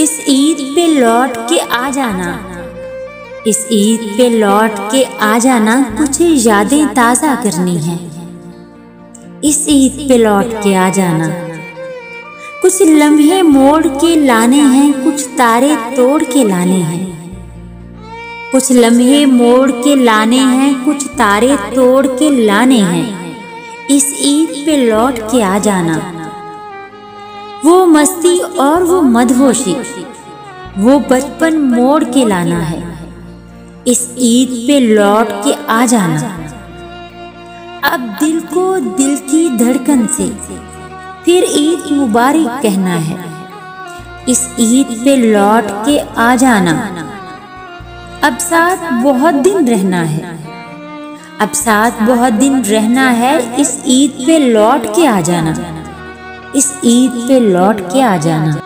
इस ईद पे लौट के आ जाना, इस ईद पे लौट के आ जाना, कुछ यादें ताज़ा करनी है। इस ईद पे लौट के आ जाना, कुछ लम्हे मोड़ के लाने हैं, कुछ तारे तोड़ के लाने हैं। कुछ लम्हे मोड़ के लाने हैं, कुछ तारे तोड़ के लाने हैं। इस ईद पे लौट के आ जाना, वो मस्ती और वो मदहोशी, वो बचपन मोड़ के लाना है। इस ईद पे लौट के आ जाना, अब दिल को दिल की धड़कन से फिर ईद मुबारक कहना है। इस ईद पे लौट के आ जाना, अब साथ बहुत दिन रहना है, अब साथ बहुत दिन रहना है। इस ईद पे लौट के आ जाना, इस ईद पे लौट के आ जाना।